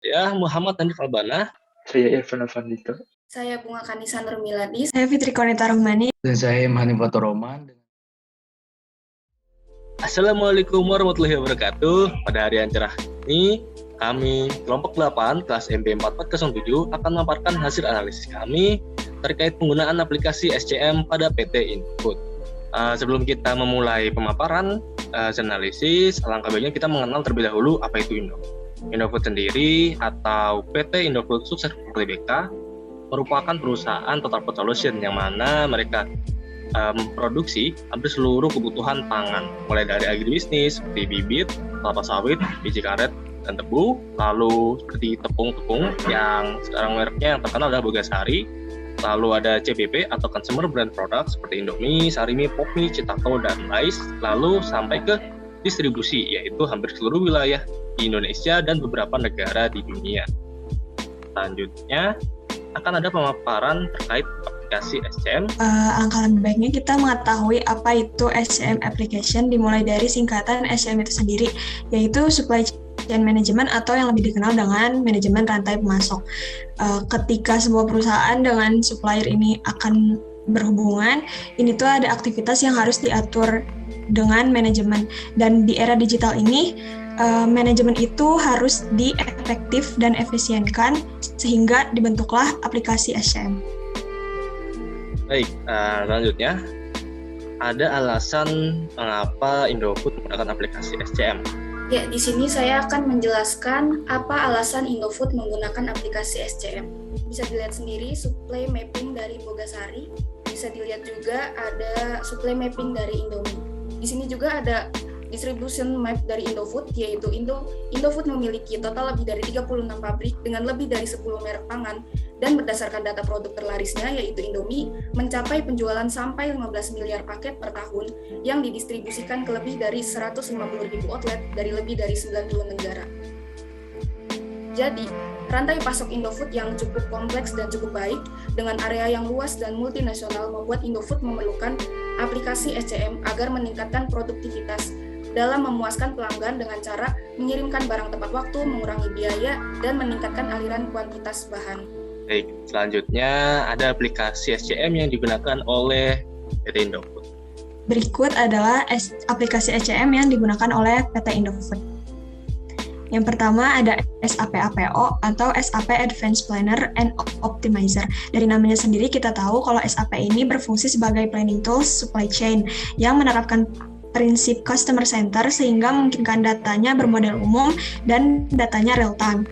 Ya, Muhammad Hanif Albana. Saya Irfan Afandito. Saya Bunga Kanisa Nurmiladi. Saya Fitri Konita Rahmani. Dan saya Hanifatur Roman. Assalamualaikum warahmatullahi wabarakatuh. Pada hari yang cerah ini, kami kelompok 8 kelas MB4407 akan memaparkan hasil analisis kami terkait penggunaan aplikasi SCM pada PT Indofood. Sebelum kita memulai pemaparan analisis, alangkah baiknya kita mengenal terlebih dahulu apa itu Indofood. Indofood sendiri atau PT Indofood Sukses Tbk merupakan perusahaan total food solution yang mana mereka memproduksi hampir seluruh kebutuhan pangan, mulai dari agribisnis seperti bibit, kelapa sawit, biji karet, dan tebu, lalu seperti tepung-tepung yang sekarang mereknya yang terkenal adalah Bogasari, lalu ada CBP atau Consumer Brand Product seperti Indomie, Sarimi, Popmi, Citato, dan Lais, lalu sampai ke distribusi, yaitu hampir seluruh wilayah di Indonesia dan beberapa negara di dunia. Selanjutnya akan ada pemaparan terkait aplikasi SCM. Alangkah lebih baiknya kita mengetahui apa itu SCM application, dimulai dari singkatan SCM itu sendiri, yaitu Supply Chain Management atau yang lebih dikenal dengan manajemen rantai pemasok. Ketika sebuah perusahaan dengan supplier ini akan berhubungan, ini tuh ada aktivitas yang harus diatur dengan manajemen. Dan di era digital ini, manajemen itu harus diefektif dan efisienkan sehingga dibentuklah aplikasi SCM. Baik, selanjutnya ada alasan mengapa Indofood menggunakan aplikasi SCM. Ya, di sini saya akan menjelaskan apa alasan Indofood menggunakan aplikasi SCM. Bisa dilihat sendiri supply mapping dari Bogasari, bisa dilihat juga ada supply mapping dari Indomie. Di sini juga ada distribution map dari Indofood, yaitu Indofood memiliki total lebih dari 36 pabrik dengan lebih dari 10 merek pangan, dan berdasarkan data produk terlarisnya, yaitu Indomie, mencapai penjualan sampai 15 miliar paket per tahun yang didistribusikan ke lebih dari 150.000 outlet dari lebih dari 90 negara. Jadi, rantai pasok Indofood yang cukup kompleks dan cukup baik, dengan area yang luas dan multinasional, membuat Indofood memerlukan aplikasi SCM agar meningkatkan produktivitas dalam memuaskan pelanggan dengan cara mengirimkan barang tepat waktu, mengurangi biaya, dan meningkatkan aliran kuantitas bahan. Baik, selanjutnya ada aplikasi SCM yang digunakan oleh PT Indofood. Berikut adalah aplikasi SCM yang digunakan oleh PT Indofood. Yang pertama ada SAP APO atau SAP Advanced Planner and Optimizer. Dari namanya sendiri kita tahu kalau SAP ini berfungsi sebagai planning tools supply chain yang menerapkan prinsip customer center sehingga memungkinkan datanya bermodel umum dan datanya real time.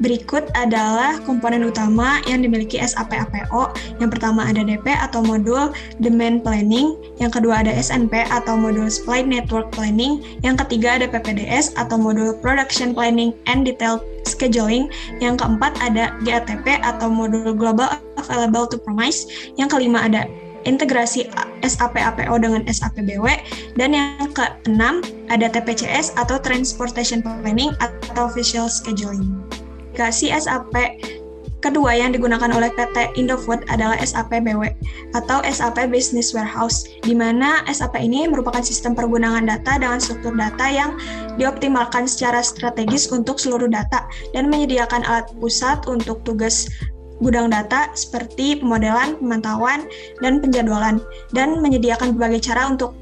Berikut adalah komponen utama yang dimiliki SAP APO. Yang pertama ada DP atau modul Demand Planning, yang kedua ada SNP atau modul Supply Network Planning, yang ketiga ada PPDS atau modul Production Planning and Detailed Scheduling, yang keempat ada GATP atau modul Global Available to Promise, yang kelima ada integrasi SAP APO dengan SAP BW, dan yang keenam ada TPCS atau Transportation Planning atau Visual Scheduling. Aplikasi SAP kedua yang digunakan oleh PT Indofood adalah SAP BW atau SAP Business Warehouse, di mana SAP ini merupakan sistem pergunaan data dengan struktur data yang dioptimalkan secara strategis untuk seluruh data dan menyediakan alat pusat untuk tugas gudang data seperti pemodelan, pemantauan, dan penjadwalan, dan menyediakan berbagai cara untuk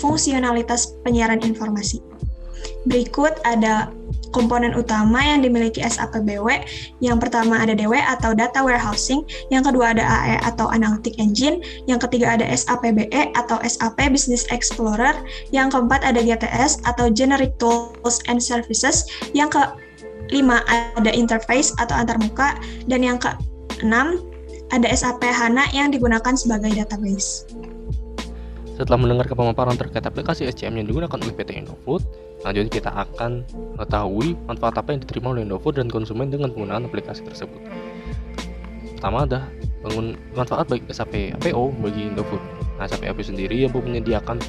fungsionalitas penyiaran informasi. Berikut ada komponen utama yang dimiliki SAP BW. Yang pertama ada DW atau Data Warehousing, yang kedua ada AE atau Analytic Engine, yang ketiga ada SAP BE atau SAP Business Explorer, yang keempat ada GTS atau Generic Tools and Services, yang kelima ada Interface atau antarmuka, dan yang keenam ada SAP HANA yang digunakan sebagai database. Setelah mendengar pemaparan terkait aplikasi SCM yang digunakan oleh PT Indofood, selanjutnya kita akan mengetahui manfaat apa yang diterima oleh Indofood dan konsumen dengan penggunaan aplikasi tersebut. Pertama ada manfaat baik SAP APO bagi Indofood. SAP APO sendiri yang menyediakan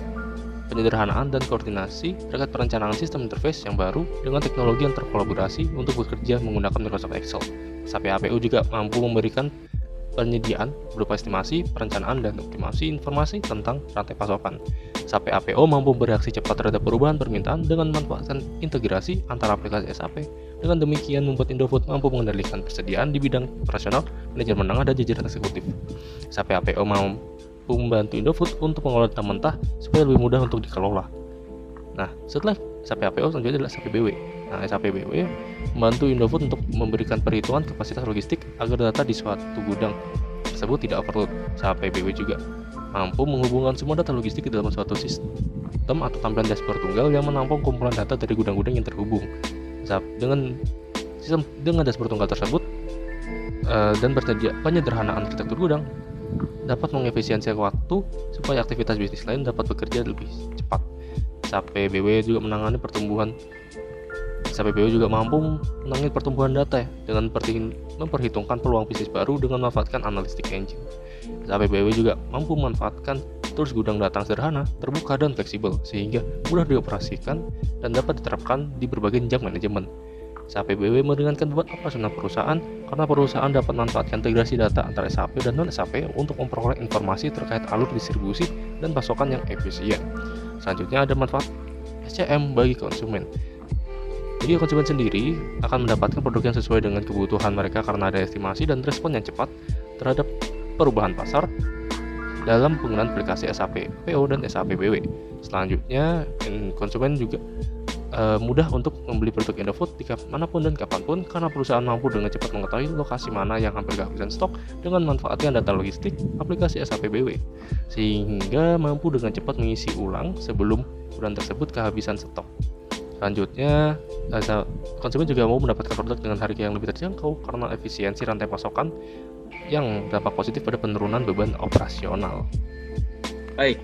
penyederhanaan dan koordinasi terkait perencanaan sistem interface yang baru dengan teknologi yang terkolaborasi untuk bekerja menggunakan Microsoft Excel. SAP APO juga mampu memberikan penyediaan berupa estimasi, perencanaan, dan optimasi informasi tentang rantai pasokan. SAP APO mampu bereaksi cepat terhadap perubahan permintaan dengan memanfaatkan integrasi antara aplikasi SAP. Dengan demikian membuat Indofood mampu mengendalikan persediaan di bidang operasional, manajemen menengah, dan jajaran eksekutif. SAP APO mampu membantu Indofood untuk mengelola data mentah supaya lebih mudah untuk dikelola. Nah, setelah SAP APO selanjutnya adalah SAP BW. Nah, SAP BW membantu Indofood untuk memberikan perhitungan kapasitas logistik agar data di suatu gudang tersebut tidak overload. SAP BW juga mampu menghubungkan semua data logistik ke dalam suatu sistem atau tampilan dashboard tunggal yang menampung kumpulan data dari gudang-gudang yang terhubung. Dengan dashboard tunggal tersebut dan penyederhanaan arsitektur gudang dapat mengefisiensikan waktu supaya aktivitas bisnis lain dapat bekerja lebih cepat. SAP BW juga menangani mampu menangani pertumbuhan data dengan memperhitungkan peluang bisnis baru dengan memanfaatkan analytic engine. SAP BW juga mampu memanfaatkan tools gudang data sederhana, terbuka, dan fleksibel sehingga mudah dioperasikan dan dapat diterapkan di berbagai jenjang manajemen. SAP BW meringankan beban operasional perusahaan karena perusahaan dapat memanfaatkan integrasi data antara SAP dan non-SAP untuk memperoleh informasi terkait alur distribusi dan pasokan yang efisien. Selanjutnya ada manfaat SCM bagi konsumen. Jadi konsumen sendiri akan mendapatkan produk yang sesuai dengan kebutuhan mereka karena ada estimasi dan respon yang cepat terhadap perubahan pasar dalam penggunaan aplikasi SAP APO dan SAP BW. Selanjutnya, konsumen juga mudah untuk membeli produk Indofood di manapun dan kapanpun karena perusahaan mampu dengan cepat mengetahui lokasi mana yang hampir kehabisan stok dengan memanfaatkan data logistik aplikasi SAP BW, sehingga mampu dengan cepat mengisi ulang sebelum bulan tersebut kehabisan stok. Selanjutnya, konsumen juga mau mendapatkan produk dengan harga yang lebih terjangkau karena efisiensi rantai pasokan yang dampak positif pada penurunan beban operasional. Baik.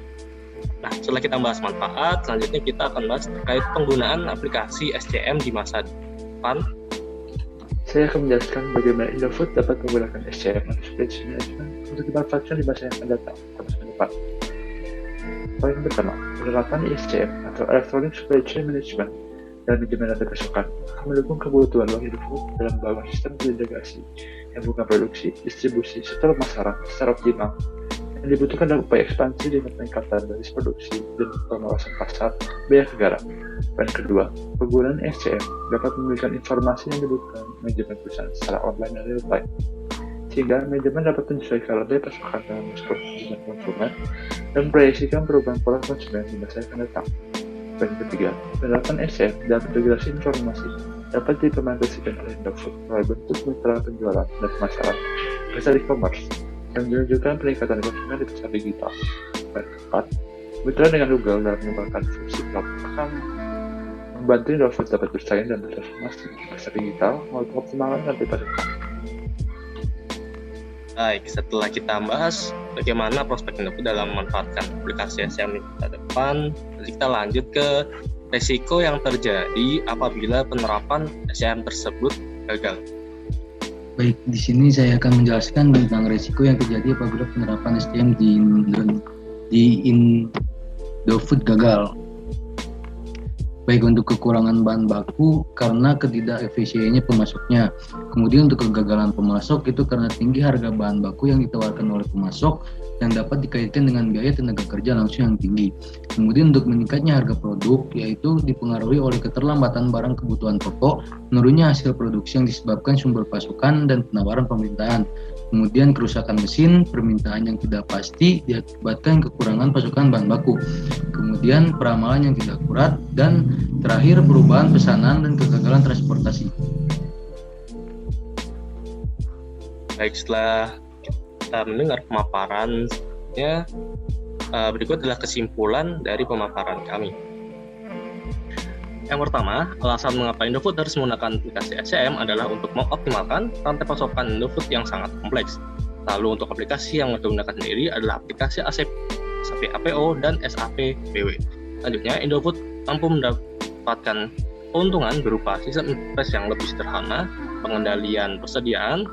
Nah, setelah kita bahas manfaat, selanjutnya kita akan bahas terkait penggunaan aplikasi SCM di masa depan. Saya akan menjelaskan bagaimana Indofood dapat menggunakan SCM atau Spreadsheet Management untuk dimanfaatkan di masa yang akan datang atau masa depan. Poin pertama, penerapan SCM atau Electronic Spreadsheet Management dan manajemen data pasokan akan mendukung kebutuhan bank Indofood dalam membangun sistem terintegrasi yang bukan produksi, distribusi, serta pemasaran secara optimal. Yang dibutuhkan adalah upaya ekspansi dengan peningkatan dari produksi dan pengawasan pasar banyak negara. Poin kedua, penggunaan SCM dapat memberikan informasi yang dibutuhkan manajemen perusahaan secara online dan real time, sehingga manajemen dapat menyesuaikan rantai pasokan dengan kebutuhan konsumen dan memproyeksikan perubahan pola konsumen di masa yang akan datang. Poin ketiga, penerapan SCM dan integrasi informasi dapat diimplementasikan oleh Indofood melalui bentuk mitra penjualan dan pemasaran pasar e-commerce yang menunjukkan peningkatan konsumen di pasar digital. Poin keempat, mitra dengan Google dalam mengembangkan fungsi cloud akan membantu Indofood dapat bersaing dan bertransformasi di pasar digital melalui optimalisasi rantai pasokan. Baik, setelah kita bahas bagaimana prospek Indofood dalam memanfaatkan aplikasi SCM di masa depan, kita lanjut ke resiko yang terjadi apabila penerapan SCM tersebut gagal. Baik, di sini saya akan menjelaskan tentang resiko yang terjadi apabila penerapan SCM di Indofood gagal. Baik untuk kekurangan bahan baku karena ketidakefisiennya pemasoknya. Kemudian untuk kegagalan pemasok itu karena tinggi harga bahan baku yang ditawarkan oleh pemasok yang dapat dikaitkan dengan biaya tenaga kerja langsung yang tinggi. Kemudian untuk meningkatnya harga produk yaitu dipengaruhi oleh keterlambatan barang kebutuhan pokok, menurunnya hasil produksi yang disebabkan sumber pasokan dan penawaran pemerintahan. Kemudian kerusakan mesin, permintaan yang tidak pasti diakibatkan kekurangan pasokan bahan baku. Kemudian peramalan yang tidak akurat dan terakhir perubahan pesanan dan kegagalan transportasi. Baik, setelah kita mendengar pemaparan, berikut adalah kesimpulan dari pemaparan kami. Yang pertama, alasan mengapa Indofood harus menggunakan aplikasi SCM adalah untuk mengoptimalkan rantai pasokan Indofood yang sangat kompleks. Lalu untuk aplikasi yang digunakan sendiri adalah aplikasi SAP APO dan SAP BW. Selanjutnya, Indofood mampu mendapatkan keuntungan berupa sistem interface yang lebih sederhana, pengendalian persediaan,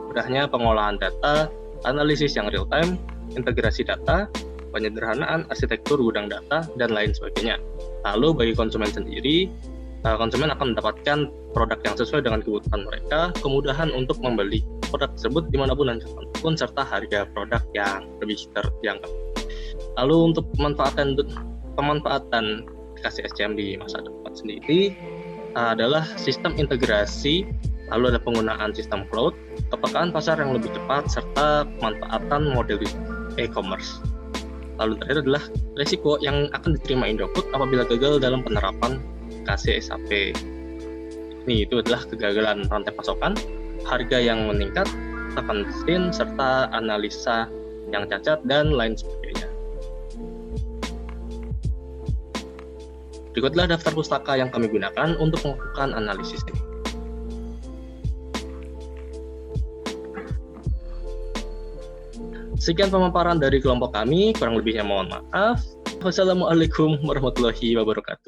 mudahnya pengolahan data, analisis yang real time, integrasi data, penyederhanaan arsitektur gudang data, dan lain sebagainya. Lalu bagi konsumen sendiri, konsumen akan mendapatkan produk yang sesuai dengan kebutuhan mereka, kemudahan untuk membeli produk tersebut dimanapun dan kapanpun, serta harga produk yang lebih terjangkau. Lalu untuk pemanfaatan aplikasi SCM di masa depan sendiri adalah sistem integrasi, lalu ada penggunaan sistem cloud, kepekaan pasar yang lebih cepat, serta pemanfaatan model e-commerce. Lalu terakhir adalah risiko yang akan diterima Indofood apabila gagal dalam penerapan aplikasi SAP. Ini itu adalah kegagalan rantai pasokan, harga yang meningkat, tekan mesin, serta analisa yang cacat, dan lain sebagainya. Berikutlah daftar pustaka yang kami gunakan untuk melakukan analisis ini. Sekian pemaparan dari kelompok kami, kurang lebihnya mohon maaf. Wassalamualaikum warahmatullahi wabarakatuh.